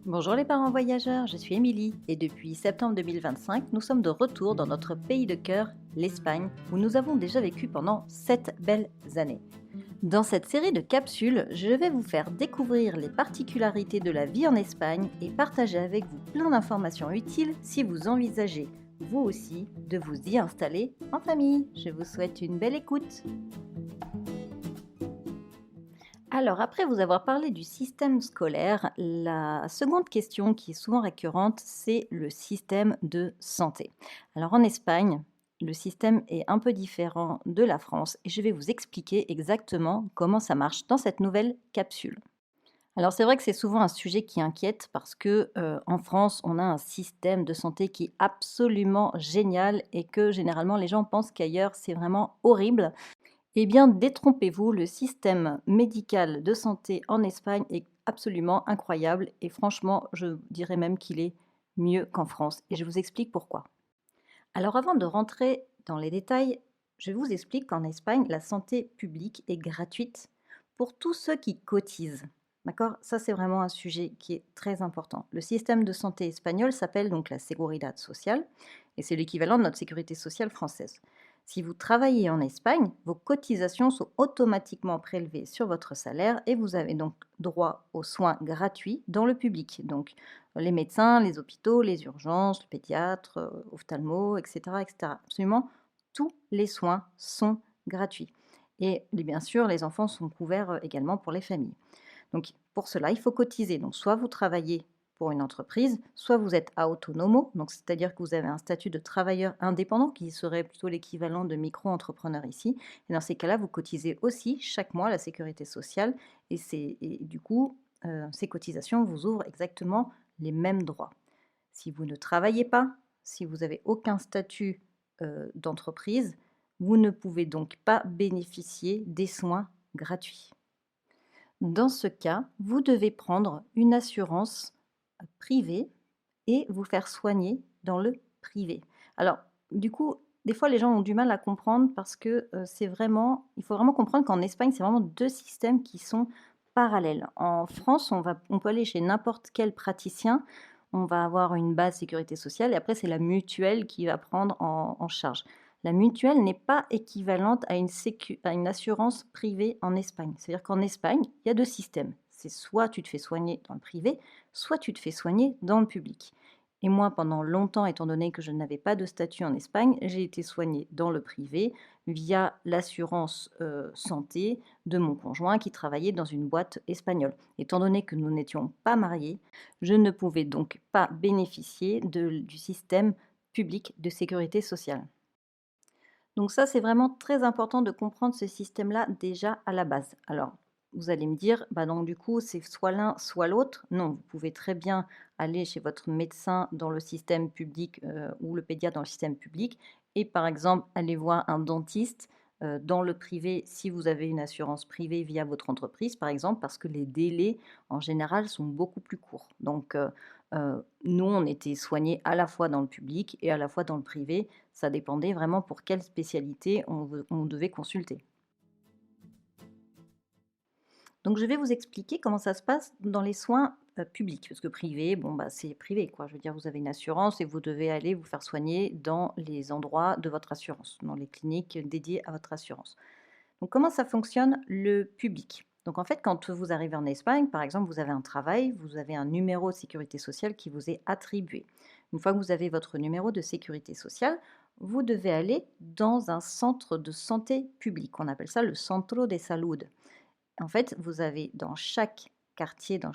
Bonjour les parents voyageurs, je suis Émilie et depuis septembre 2025, nous sommes de retour dans notre pays de cœur, l'Espagne, où nous avons déjà vécu pendant 7 belles années. Dans cette série de capsules, je vais vous faire découvrir les particularités de la vie en Espagne et partager avec vous plein d'informations utiles si vous envisagez, vous aussi, de vous y installer en famille. Je vous souhaite une belle écoute. Alors, après vous avoir parlé du système scolaire, la seconde question qui est souvent récurrente, c'est le système de santé. Alors en Espagne, le système est un peu différent de la France et je vais vous expliquer exactement comment ça marche dans cette nouvelle capsule. Alors c'est vrai que c'est souvent un sujet qui inquiète parce que en France, on a un système de santé qui est absolument génial et que généralement les gens pensent qu'ailleurs c'est vraiment horrible. Eh bien, détrompez-vous, le système médical de santé en Espagne est absolument incroyable et franchement, je dirais même qu'il est mieux qu'en France et je vous explique pourquoi. Alors avant de rentrer dans les détails, je vous explique qu'en Espagne, la santé publique est gratuite pour tous ceux qui cotisent. D'accord? Ça, c'est vraiment un sujet qui est très important. Le système de santé espagnol s'appelle donc la Seguridad Social et c'est l'équivalent de notre sécurité sociale française. Si vous travaillez en Espagne, vos cotisations sont automatiquement prélevées sur votre salaire et vous avez donc droit aux soins gratuits dans le public. Donc les médecins, les hôpitaux, les urgences, le pédiatre, ophtalmo, etc., etc. Absolument tous les soins sont gratuits. Et bien sûr, les enfants sont couverts également pour les familles. Donc pour cela, il faut cotiser. Donc soit vous travaillez pour une entreprise, soit vous êtes autonomo, donc c'est-à-dire que vous avez un statut de travailleur indépendant qui serait plutôt l'équivalent de micro-entrepreneur ici. Et dans ces cas-là, vous cotisez aussi chaque mois à la sécurité sociale et du coup, ces cotisations vous ouvrent exactement les mêmes droits. Si vous ne travaillez pas, si vous n'avez aucun statut d'entreprise, vous ne pouvez donc pas bénéficier des soins gratuits. Dans ce cas, vous devez prendre une assurance privée et vous faire soigner dans le privé. Alors, du coup, des fois, les gens ont du mal à comprendre parce que il faut vraiment comprendre qu'en Espagne, c'est vraiment deux systèmes qui sont parallèles. En France, on peut aller chez n'importe quel praticien, on va avoir une base sécurité sociale et après, c'est la mutuelle qui va prendre en charge. La mutuelle n'est pas équivalente à à une assurance privée en Espagne. C'est-à-dire qu'en Espagne, il y a deux systèmes. C'est soit tu te fais soigner dans le privé, soit tu te fais soigner dans le public. Et moi, pendant longtemps, étant donné que je n'avais pas de statut en Espagne, j'ai été soignée dans le privé via l'assurance santé de mon conjoint qui travaillait dans une boîte espagnole. Étant donné que nous n'étions pas mariés, je ne pouvais donc pas bénéficier du système public de sécurité sociale. Donc ça, c'est vraiment très important de comprendre ce système-là déjà à la base. Alors, vous allez me dire, bah donc du coup, c'est soit l'un, soit l'autre. Non, vous pouvez très bien aller chez votre médecin dans le système public ou le pédiatre dans le système public et par exemple aller voir un dentiste dans le privé si vous avez une assurance privée via votre entreprise, par exemple, parce que les délais en général sont beaucoup plus courts. Donc, nous, on était soignés à la fois dans le public et à la fois dans le privé. Ça dépendait vraiment pour quelle spécialité on devait consulter. Donc je vais vous expliquer comment ça se passe dans les soins, publics, parce que privé, bon, bah, c'est privé, quoi. Je veux dire, vous avez une assurance et vous devez aller vous faire soigner dans les endroits de votre assurance, dans les cliniques dédiées à votre assurance. Donc comment ça fonctionne le public? Donc en fait, quand vous arrivez en Espagne, par exemple, vous avez un travail, vous avez un numéro de sécurité sociale qui vous est attribué. Une fois que vous avez votre numéro de sécurité sociale, vous devez aller dans un centre de santé public. On appelle ça le Centro de Salud. En fait, vous avez dans chaque quartier, dans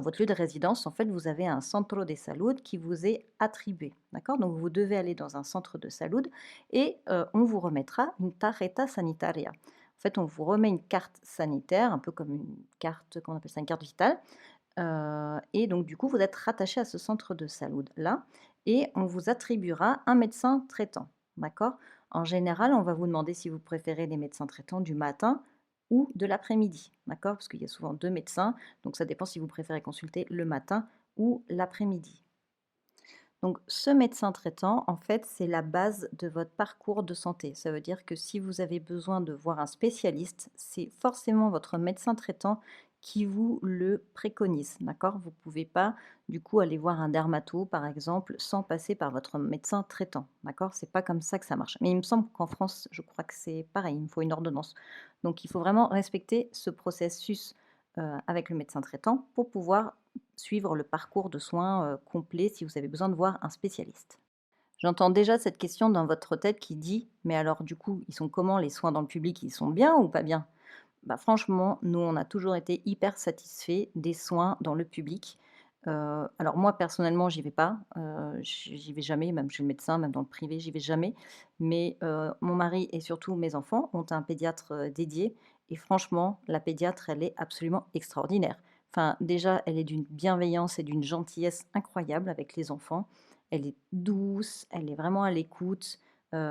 votre lieu de résidence, en fait, vous avez un centro de salud qui vous est attribué. D'accord? Donc, vous devez aller dans un centre de salud et on vous remettra une tarjeta sanitaria. En fait, on vous remet une carte sanitaire, un peu comme une carte, qu'on appelle ça une carte vitale. Et donc, du coup, vous êtes rattaché à ce centre de salud-là et on vous attribuera un médecin traitant. D'accord? En général, on va vous demander si vous préférez les médecins traitants du matin ou de l'après-midi, d'accord? Parce qu'il y a souvent 2 médecins, donc ça dépend si vous préférez consulter le matin ou l'après-midi. Donc ce médecin traitant, en fait, c'est la base de votre parcours de santé. Ça veut dire que si vous avez besoin de voir un spécialiste, c'est forcément votre médecin traitant qui vous le préconise, d'accord? Vous pouvez pas, du coup, aller voir un dermato, par exemple, sans passer par votre médecin traitant, d'accord? C'est pas comme ça que ça marche. Mais il me semble qu'en France, je crois que c'est pareil, il me faut une ordonnance. Donc il faut vraiment respecter ce processus, avec le médecin traitant pour pouvoir suivre le parcours de soins, complet si vous avez besoin de voir un spécialiste. J'entends déjà cette question dans votre tête qui dit: «Mais alors du coup, ils sont comment les soins dans le public? Ils sont bien ou pas bien?» Bah, franchement, nous, on a toujours été hyper satisfaits des soins dans le public. Alors moi, personnellement, j'y vais pas, j'y vais jamais, même chez le médecin, même dans le privé, j'y vais jamais. Mais mon mari et surtout mes enfants ont un pédiatre, dédié et franchement, la pédiatre, elle est absolument extraordinaire. Enfin, déjà, elle est d'une bienveillance et d'une gentillesse incroyable avec les enfants. Elle est douce, elle est vraiment à l'écoute,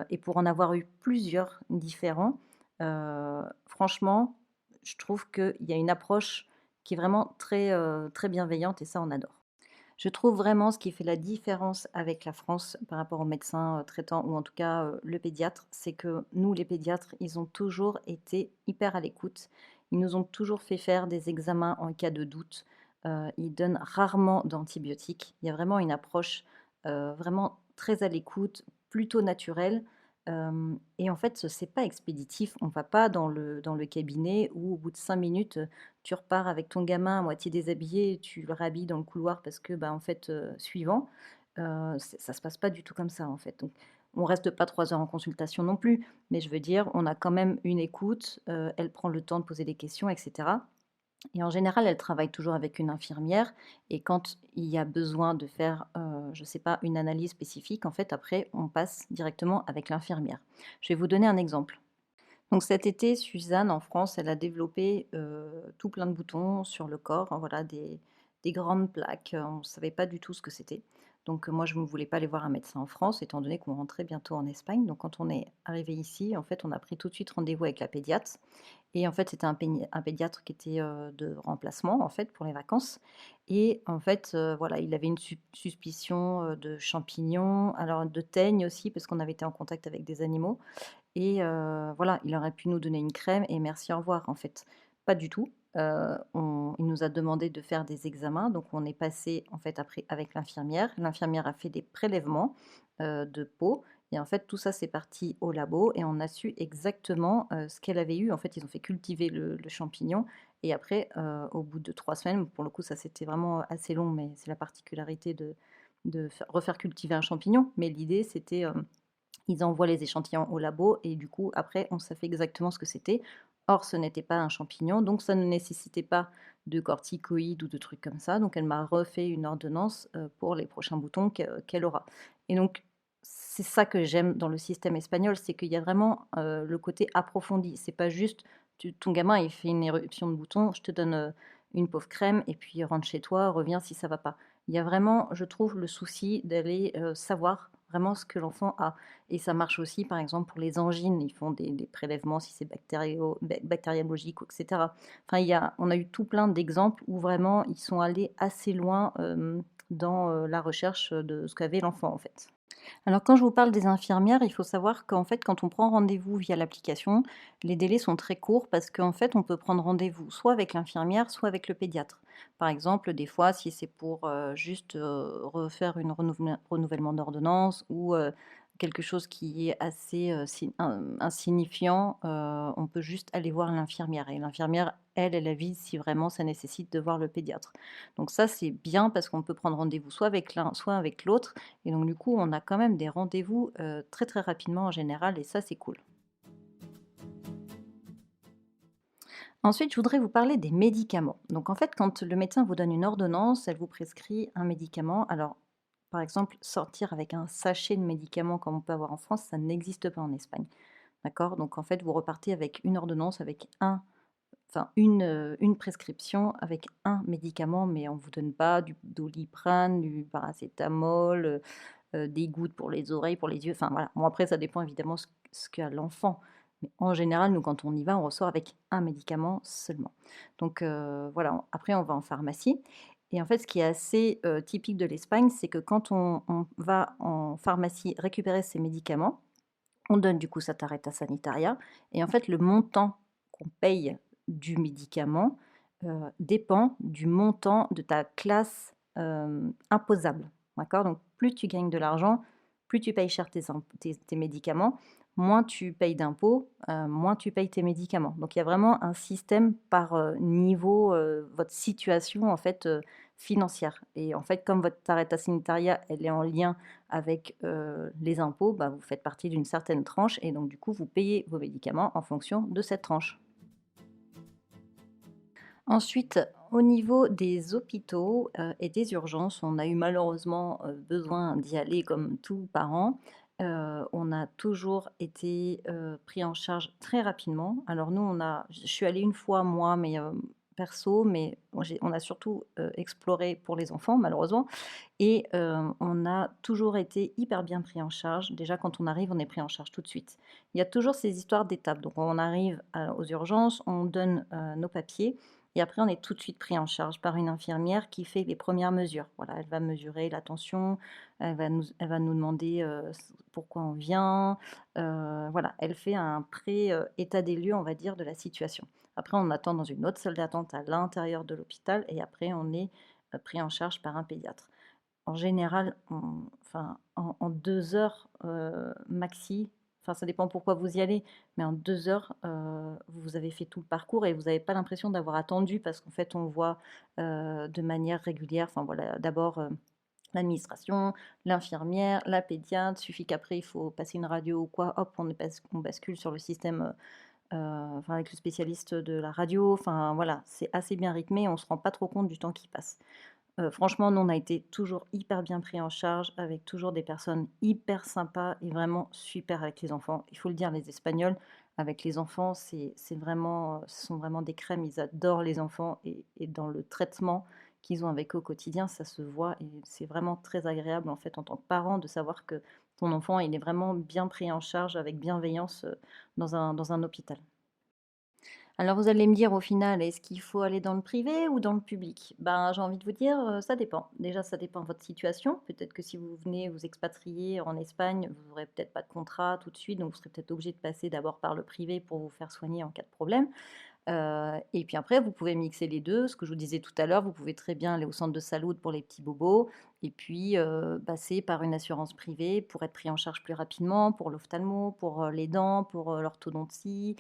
et pour en avoir eu plusieurs différents, franchement, je trouve qu'il y a une approche qui est vraiment très, très bienveillante et ça, on adore. Je trouve vraiment ce qui fait la différence avec la France par rapport aux médecins, traitants ou en tout cas, le pédiatre, c'est que nous, les pédiatres, ils ont toujours été hyper à l'écoute. Ils nous ont toujours fait faire des examens en cas de doute. Ils donnent rarement d'antibiotiques. Il y a vraiment une approche, vraiment très à l'écoute, plutôt naturelle, et en fait, c'est pas expéditif. On va pas dans le cabinet où au bout de 5 minutes, tu repars avec ton gamin à moitié déshabillé, tu le rhabilles dans le couloir parce que, bah, en fait, suivant, ça se passe pas du tout comme ça, en fait. Donc on reste pas 3 heures en consultation non plus, mais je veux dire, on a quand même une écoute, elle prend le temps de poser des questions et cetera. Et en général, elle travaille toujours avec une infirmière et quand il y a besoin de faire, je ne sais pas, une analyse spécifique, en fait, après, on passe directement avec l'infirmière. Je vais vous donner un exemple. Donc cet été, Suzanne, en France, elle a développé, tout plein de boutons sur le corps, hein, voilà, des grandes plaques, on ne savait pas du tout ce que c'était. Donc moi, je ne voulais pas aller voir un médecin en France, étant donné qu'on rentrait bientôt en Espagne. Donc quand on est arrivé ici, en fait, on a pris tout de suite rendez-vous avec la pédiatre et en fait, c'était un pédiatre qui était, de remplacement, en fait, pour les vacances et en fait, voilà, il avait une suspicion, de champignons, alors de teigne aussi parce qu'on avait été en contact avec des animaux et voilà, il aurait pu nous donner une crème et merci, au revoir, en fait. Pas du tout. On Il nous a demandé de faire des examens, donc on est passé, en fait, après avec l'infirmière. L'infirmière a fait des prélèvements, de peau et en fait, tout ça, c'est parti au labo et on a su exactement, ce qu'elle avait eu. En fait, ils ont fait cultiver le champignon et après, au bout de 3 semaines, pour le coup, ça, c'était vraiment assez long, mais c'est la particularité de refaire cultiver un champignon. Mais l'idée, c'était, ils envoient les échantillons au labo et du coup, après, on savait exactement ce que c'était. Or, ce n'était pas un champignon, donc ça ne nécessitait pas de corticoïdes ou de trucs comme ça. Donc, elle m'a refait une ordonnance pour les prochains boutons qu'elle aura. Et donc, c'est ça que j'aime dans le système espagnol, c'est qu'il y a vraiment le côté approfondi. C'est pas juste ton gamin il fait une éruption de boutons, je te donne une pauvre crème et puis rentre chez toi, reviens si ça va pas. Il y a vraiment, je trouve, le souci d'aller savoir vraiment ce que l'enfant a. Et ça marche aussi, par exemple, pour les angines. Ils font des prélèvements si c'est bactériologique, etc. Enfin, on a eu tout plein d'exemples où vraiment ils sont allés assez loin dans la recherche de ce qu'avait l'enfant, en fait. Alors, quand je vous parle des infirmières, il faut savoir qu'en fait, quand on prend rendez-vous via l'application, les délais sont très courts parce qu'en fait, on peut prendre rendez-vous soit avec l'infirmière, soit avec le pédiatre. Par exemple, des fois, si c'est pour juste refaire une renouvellement d'ordonnance ou quelque chose qui est assez insignifiant, on peut juste aller voir l'infirmière. Et l'infirmière, elle avise si vraiment ça nécessite de voir le pédiatre. Donc ça, c'est bien parce qu'on peut prendre rendez-vous soit avec l'un, soit avec l'autre. Et donc du coup, on a quand même des rendez-vous, très, très rapidement en général et ça, c'est cool. Ensuite, je voudrais vous parler des médicaments. Donc en fait, quand le médecin vous donne une ordonnance, elle vous prescrit un médicament. Alors, par exemple, sortir avec un sachet de médicaments comme on peut avoir en France, ça n'existe pas en Espagne. D'accord? Donc en fait, vous repartez avec une ordonnance, avec une prescription avec un médicament, mais on ne vous donne pas du Doliprane, du paracétamol, des gouttes pour les oreilles, pour les yeux, enfin voilà. Bon après ça dépend évidemment ce qu'a l'enfant, mais en général, nous quand on y va, on ressort avec un médicament seulement. Donc voilà, après on va en pharmacie Et en fait, ce qui est assez, typique de l'Espagne, c'est que quand on va en pharmacie récupérer ses médicaments, on donne du coup sa tarjeta sanitaria et en fait le montant qu'on paye du médicament, dépend du montant de ta classe, imposable. D'accord? Donc plus tu gagnes de l'argent, plus tu payes cher tes médicaments, moins tu payes d'impôts, moins tu payes tes médicaments. Donc il y a vraiment un système par, niveau, votre situation en fait, financière et en fait comme votre tarjeta sanitaria, elle est en lien avec, les impôts, bah, vous faites partie d'une certaine tranche et donc du coup, vous payez vos médicaments en fonction de cette tranche. Ensuite, au niveau des hôpitaux, et des urgences, on a eu malheureusement, besoin d'y aller comme tous parents. On a toujours été, pris en charge très rapidement. Alors nous, je suis allée une fois moi, mais, perso, mais moi on a surtout, exploré pour les enfants malheureusement et on a toujours été hyper bien pris en charge. Déjà quand on arrive, on est pris en charge tout de suite. Il y a toujours ces histoires d'étapes. Donc on arrive aux urgences, on donne, nos papiers et après on est tout de suite pris en charge par une infirmière qui fait les premières mesures. Voilà, elle va mesurer la tension, elle va nous demander, pourquoi on vient, voilà, elle fait un état des lieux, on va dire, de la situation. Après on attend dans une autre salle d'attente à l'intérieur de l'hôpital et après on est, pris en charge par un pédiatre. En général, en 2 heures, maxi, enfin ça dépend pourquoi vous y allez, mais en 2 heures, vous avez fait tout le parcours et vous n'avez pas l'impression d'avoir attendu parce qu'en fait on voit, de manière régulière, enfin voilà, d'abord, l'administration, l'infirmière, la pédiatre, suffit qu'après il faut passer une radio ou quoi, hop, on bascule sur le système, enfin avec le spécialiste de la radio, enfin voilà, c'est assez bien rythmé, on ne se rend pas trop compte du temps qui passe. Franchement, nous, on a été toujours hyper bien pris en charge, avec toujours des personnes hyper sympas et vraiment super avec les enfants. Il faut le dire, les Espagnols, avec les enfants, c'est vraiment, ce sont vraiment des crèmes. Ils adorent les enfants et dans le traitement qu'ils ont avec eux au quotidien, ça se voit et c'est vraiment très agréable, en fait, en tant que parent, de savoir que ton enfant, il est vraiment bien pris en charge avec bienveillance, dans un hôpital. Alors vous allez me dire au final, est-ce qu'il faut aller dans le privé ou dans le public? Ben, j'ai envie de vous dire, ça dépend. Déjà, ça dépend de votre situation. Peut-être que si vous venez vous expatrier en Espagne, vous aurez peut-être pas de contrat tout de suite, donc vous serez peut-être obligé de passer d'abord par le privé pour vous faire soigner en cas de problème. Et puis après, vous pouvez mixer les 2. Ce que je vous disais tout à l'heure, vous pouvez très bien aller au centre de Salud pour les petits bobos et puis, passer par une assurance privée pour être pris en charge plus rapidement, pour l'ophtalmo, pour, les dents, pour, l'orthodontie,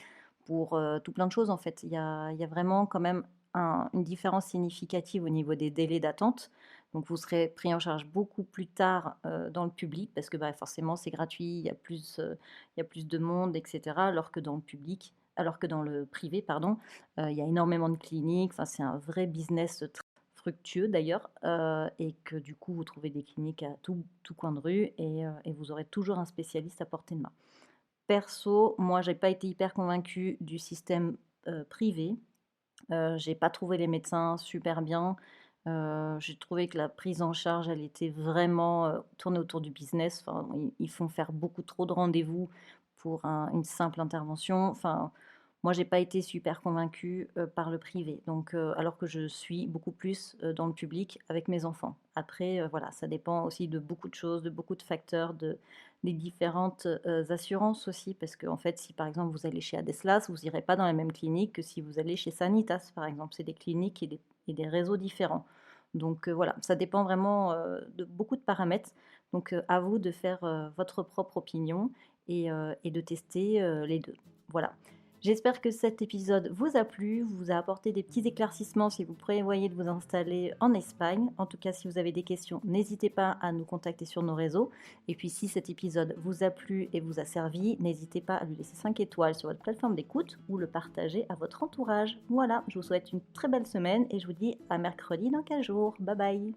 pour, tout plein de choses en fait. Il y a vraiment quand même une différence significative au niveau des délais d'attente. Donc vous serez pris en charge beaucoup plus tard, dans le public parce que, bah, forcément c'est gratuit, il y a plus de monde et cetera. Alors que dans le privé, pardon, il y a énormément de cliniques, enfin c'est un vrai business, très fructueux d'ailleurs, et que du coup vous trouvez des cliniques à tout coin de rue et vous aurez toujours un spécialiste à portée de main. Perso, moi j'ai pas été hyper convaincue du système, privé. J'ai pas trouvé les médecins super bien. J'ai trouvé que la prise en charge, elle était vraiment, tournée autour du business. Enfin, ils font faire beaucoup trop de rendez-vous pour une simple intervention. Enfin, moi, j'ai pas été super convaincue, par le privé. Donc, alors que je suis beaucoup plus, dans le public avec mes enfants. Après, voilà, ça dépend aussi de beaucoup de choses, de beaucoup de facteurs, des différentes, assurances aussi. Parce qu'en fait, si par exemple vous allez chez Adeslas, vous irez pas dans la même clinique que si vous allez chez Sanitas, par exemple. C'est des cliniques et des réseaux différents. Donc, voilà, ça dépend vraiment, de beaucoup de paramètres. Donc, à vous de faire, votre propre opinion et de tester, les 2. Voilà. J'espère que cet épisode vous a plu, vous a apporté des petits éclaircissements si vous prévoyez de vous installer en Espagne. En tout cas, si vous avez des questions, n'hésitez pas à nous contacter sur nos réseaux. Et puis, si cet épisode vous a plu et vous a servi, n'hésitez pas à lui laisser 5 étoiles sur votre plateforme d'écoute ou le partager à votre entourage. Voilà, je vous souhaite une très belle semaine et je vous dis à mercredi dans 15 jours. Bye bye!